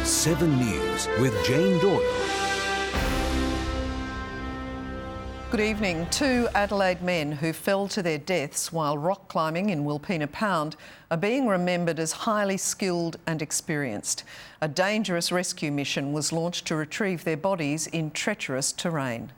7 News with Jane Doyle. Good evening. 2 Adelaide men who fell to their deaths while rock climbing in Wilpena Pound are being remembered as highly skilled and experienced. A dangerous rescue mission was launched to retrieve their bodies in treacherous terrain.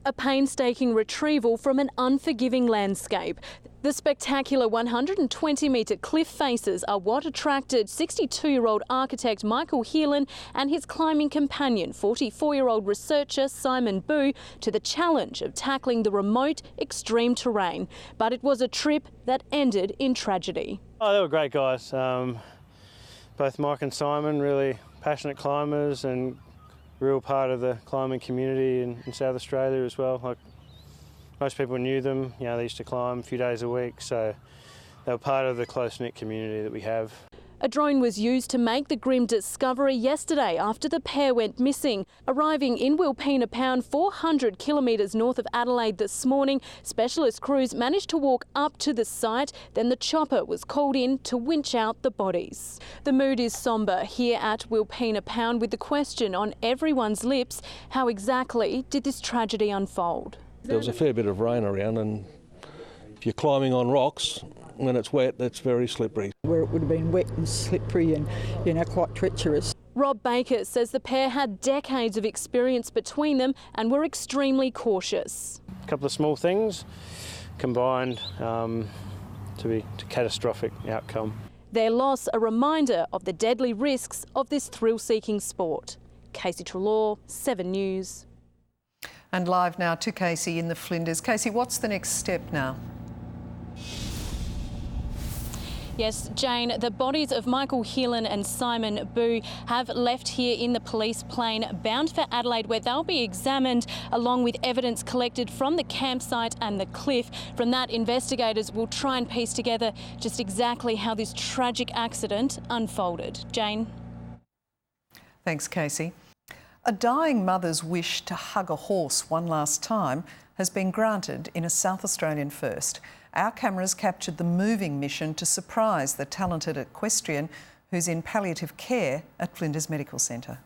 A painstaking retrieval from an unforgiving landscape. The spectacular 120-metre cliff faces are what attracted 62-year-old architect Michael Heelan and his climbing companion, 44-year-old researcher Simon Boo, to the challenge of tackling the remote, extreme terrain. But it was a trip that ended in tragedy. Oh, they were great guys. Both Mike and Simon, really passionate climbers and real part of the climbing community in South Australia as well. Like, most people knew them, you know, they used to climb a few days a week, so they were part of the close-knit community that we have. A drone was used to make the grim discovery yesterday after the pair went missing. Arriving in Wilpena Pound, 400 kilometres north of Adelaide this morning, specialist crews managed to walk up to the site. Then the chopper was called in to winch out the bodies. The mood is sombre here at Wilpena Pound, with the question on everyone's lips: how exactly did this tragedy unfold? There was a fair bit of rain around, and if you're climbing on rocks, when it's wet, it's very slippery. Where it would have been wet and slippery and, you know, quite treacherous. Rob Baker says the pair had decades of experience between them and were extremely cautious. A couple of small things combined to catastrophic outcome. Their loss a reminder of the deadly risks of this thrill-seeking sport. Casey Treloar, 7 News. And live now to Casey in the Flinders. Casey, what's the next step now? Yes, Jane, the bodies of Michael Heelan and Simon Boo have left here in the police plane, bound for Adelaide, where they'll be examined along with evidence collected from the campsite and the cliff. From that, investigators will try and piece together just exactly how this tragic accident unfolded. Jane? Thanks, Casey. A dying mother's wish to hug a horse one last time has been granted in a South Australian first. Our cameras captured the moving mission to surprise the talented equestrian who's in palliative care at Flinders Medical Centre.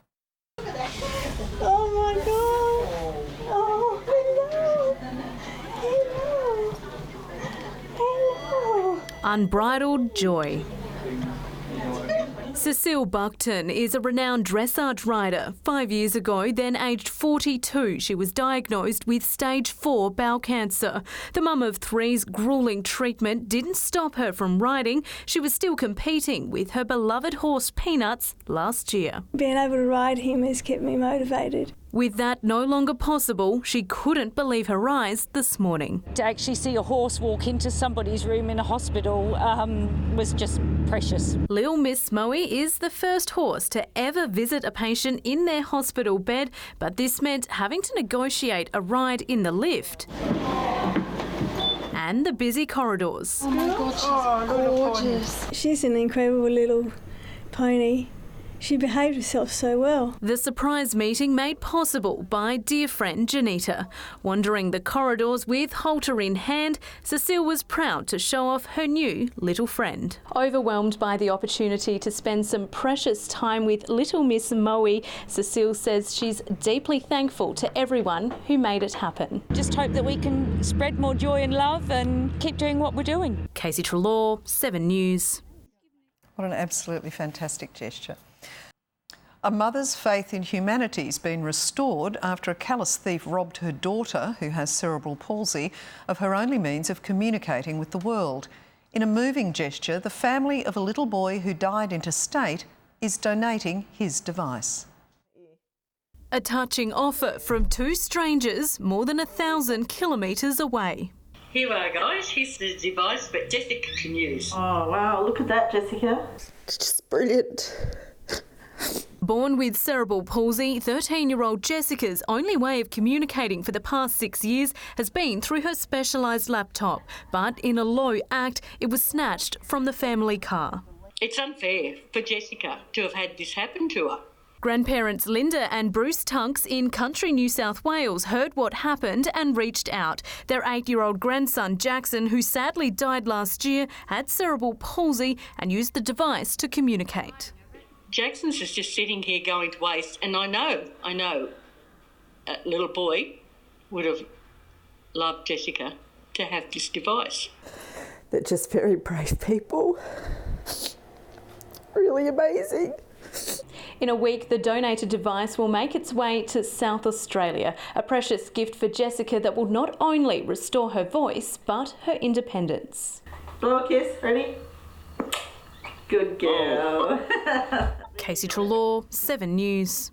Oh my God! Oh, hello! Hello! Unbridled joy. Cecile Buckton is a renowned dressage rider. 5 years ago, then aged 42, she was diagnosed with stage 4 bowel cancer. The mum of 3's gruelling treatment didn't stop her from riding. She was still competing with her beloved horse Peanuts last year. Being able to ride him has kept me motivated. With that no longer possible, she couldn't believe her eyes this morning. To actually see a horse walk into somebody's room in a hospital was just precious. Little Miss Moe is the first horse to ever visit a patient in their hospital bed, but this meant having to negotiate a ride in the lift and the busy corridors. Oh my God, she's gorgeous. She's an incredible little pony. She behaved herself so well. The surprise meeting made possible by dear friend Janita. Wandering the corridors with halter in hand, Cecile was proud to show off her new little friend. Overwhelmed by the opportunity to spend some precious time with little Miss Moe, Cecile says she's deeply thankful to everyone who made it happen. Just hope that we can spread more joy and love and keep doing what we're doing. Casey Treloar, 7 News. What an absolutely fantastic gesture. A mother's faith in humanity's been restored after a callous thief robbed her daughter, who has cerebral palsy, of her only means of communicating with the world. In a moving gesture, the family of a little boy who died interstate is donating his device. A touching offer from 2 strangers more than 1,000 kilometres away. Here we are, guys. Here's the device that Jessica can use. Oh, wow. Look at that, Jessica. It's just brilliant. Born with cerebral palsy, 13-year-old Jessica's only way of communicating for the past 6 years has been through her specialised laptop. But in a low act, it was snatched from the family car. It's unfair for Jessica to have had this happen to her. Grandparents Linda and Bruce Tunks in country New South Wales heard what happened and reached out. Their 8-year-old grandson Jackson, who sadly died last year, had cerebral palsy and used the device to communicate. Jackson's is just sitting here going to waste, and I know a little boy would have loved Jessica to have this device. They're just very brave people. Really amazing. In a week, the donated device will make its way to South Australia, a precious gift for Jessica that will not only restore her voice, but her independence. Blow a kiss, ready? Good girl. Casey Treloar, 7 News.